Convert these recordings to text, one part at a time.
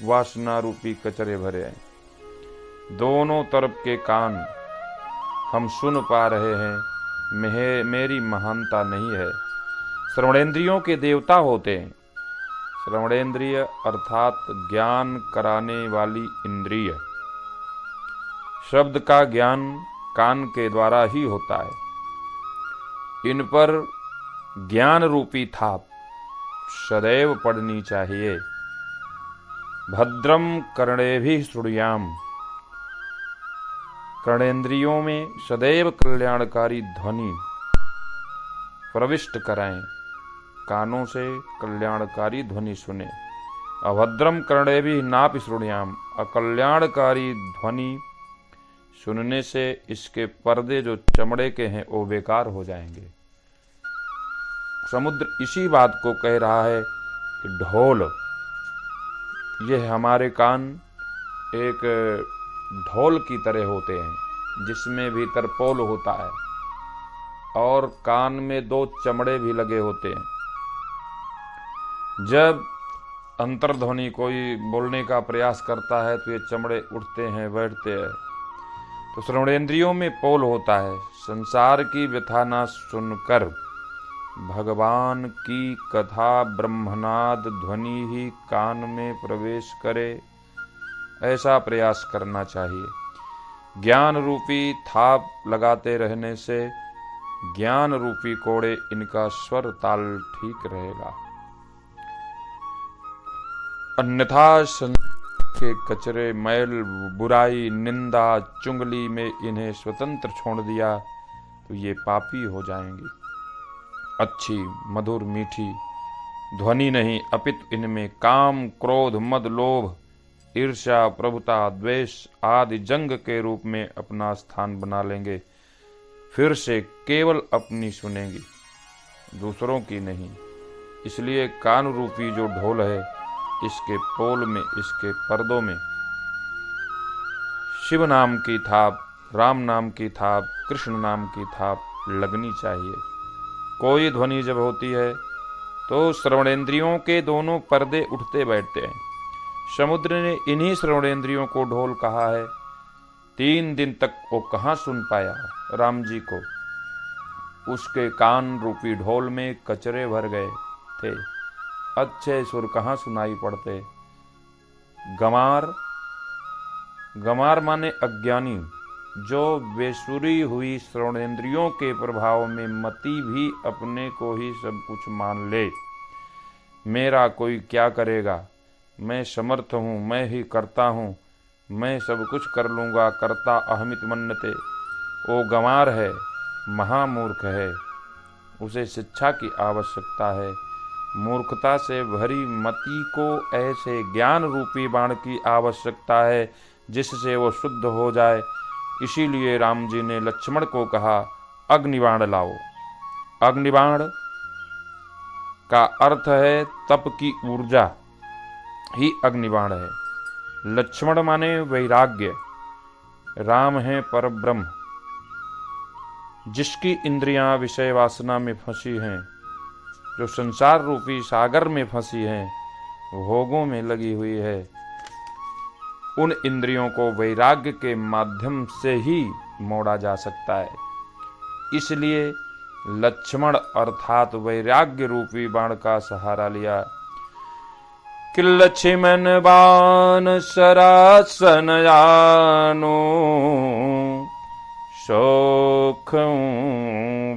वासना रूपी कचरे भरे हैं। दोनों तरफ के कान हम सुन पा रहे हैं, मेरी महानता नहीं है। श्रवणेंद्रियों के देवता होते हैं। श्रवणेंद्रिय अर्थात ज्ञान कराने वाली इंद्रिय। शब्द का ज्ञान कान के द्वारा ही होता है। इन पर ज्ञान रूपी थाप सदैव पड़नी चाहिए। भद्रम कर्णेभिः शृणुयाम। कर्णेंद्रियों में सदैव कल्याणकारी ध्वनि प्रविष्ट कराएं, कानों से कल्याणकारी ध्वनि सुने। अभद्रम कर्णेभिः नापि शृणुयाम। अकल्याणकारी ध्वनि सुनने से इसके पर्दे जो चमड़े के हैं वो बेकार हो जाएंगे। समुद्र इसी बात को कह रहा है कि ढोल, यह हमारे कान एक ढोल की तरह होते हैं जिसमें भीतर पोल होता है और कान में 2 चमड़े भी लगे होते हैं। जब अंतर्ध्वनि कोई बोलने का प्रयास करता है तो ये चमड़े उठते हैं, बैठते हैं। तो श्रवणेंद्रियों में पोल होता है। संसार की व्यथा न सुनकर भगवान की कथा ब्रह्मनाद ध्वनि ही कान में प्रवेश करे, ऐसा प्रयास करना चाहिए। ज्ञान रूपी थाप लगाते रहने से ज्ञान रूपी कोड़े इनका स्वर ताल ठीक रहेगा। अन्यथा के कचरे, मैल, बुराई, निंदा, चुंगली में इन्हें स्वतंत्र छोड़ दिया तो ये पापी हो जाएंगे। अच्छी मधुर मीठी ध्वनि नहीं अपितु इनमें काम, क्रोध, मद, लोभ, ईर्ष्या, प्रभुता, द्वेष आदि जंग के रूप में अपना स्थान बना लेंगे। फिर से केवल अपनी सुनेंगी, दूसरों की नहीं। इसलिए कान रूपी जो ढोल है, इसके पोल में, इसके पर्दों में शिव नाम की थाप, राम नाम की थाप, कृष्ण नाम की थाप लगनी चाहिए। कोई ध्वनि जब होती है तो श्रवणेंद्रियों के दोनों पर्दे उठते बैठते हैं। समुद्र ने इन्हीं श्रवणेंद्रियों को ढोल कहा है। 3 दिन तक वो कहाँ सुन पाया राम जी को। उसके कान रूपी ढोल में कचरे भर गए थे, अच्छे सुर कहाँ सुनाई पड़ते। गमार, गमार माने अज्ञानी, जो बेसुरी हुई श्रवणेंद्रियों के प्रभाव में मति भी अपने को ही सब कुछ मान ले। मेरा कोई क्या करेगा, मैं समर्थ हूँ, मैं ही करता हूँ, मैं सब कुछ कर लूँगा, करता अहमित मन्यते। वो गंवार है, महामूर्ख है, उसे शिक्षा की आवश्यकता है। मूर्खता से भरी मति को ऐसे ज्ञान रूपी बाण की आवश्यकता है जिससे वो शुद्ध हो जाए। इसीलिए राम जी ने लक्ष्मण को कहा, अग्निबाण लाओ। अग्निबाण का अर्थ है तप की ऊर्जा ही अग्निबाण है। लक्ष्मण माने वैराग्य, राम है परब्रह्म। जिसकी इंद्रियां विषय वासना में फंसी हैं, जो संसार रूपी सागर में फंसी हैं, भोगों में लगी हुई है, उन इंद्रियों को वैराग्य के माध्यम से ही मोड़ा जा सकता है। इसलिए लक्ष्मण अर्थात वैराग्य रूपी बाण का सहारा लिया। कि लक्ष्मण बाण सरासन जानो, शोख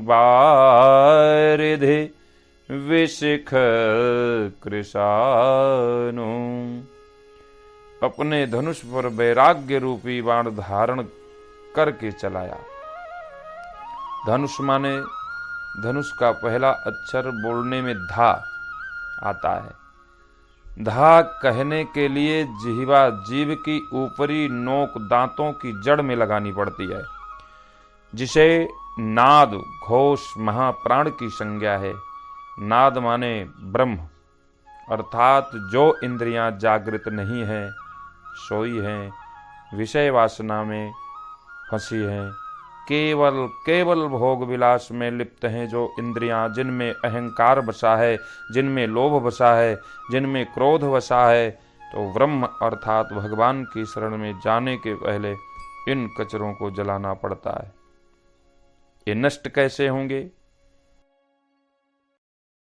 बारिधि विशिख कृशानु। अपने धनुष पर वैराग्य रूपी बाण धारण करके चलाया। धनुष माने धनुष का पहला अक्षर बोलने में धा आता है। धा कहने के लिए जिह्वा, जीभ की ऊपरी नोक दांतों की जड़ में लगानी पड़ती है, जिसे नाद घोष महाप्राण की संज्ञा है। नाद माने ब्रह्म, अर्थात जो इंद्रियां जागृत नहीं हैं, सोई हैं, विषय वासना में फंसी हैं, केवल भोग विलास में लिप्त हैं, जो इंद्रियां जिनमें अहंकार बसा है, जिनमें लोभ बसा है, जिनमें क्रोध बसा है, तो ब्रह्म अर्थात भगवान की शरण में जाने के पहले इन कचरों को जलाना पड़ता है। ये नष्ट कैसे होंगे?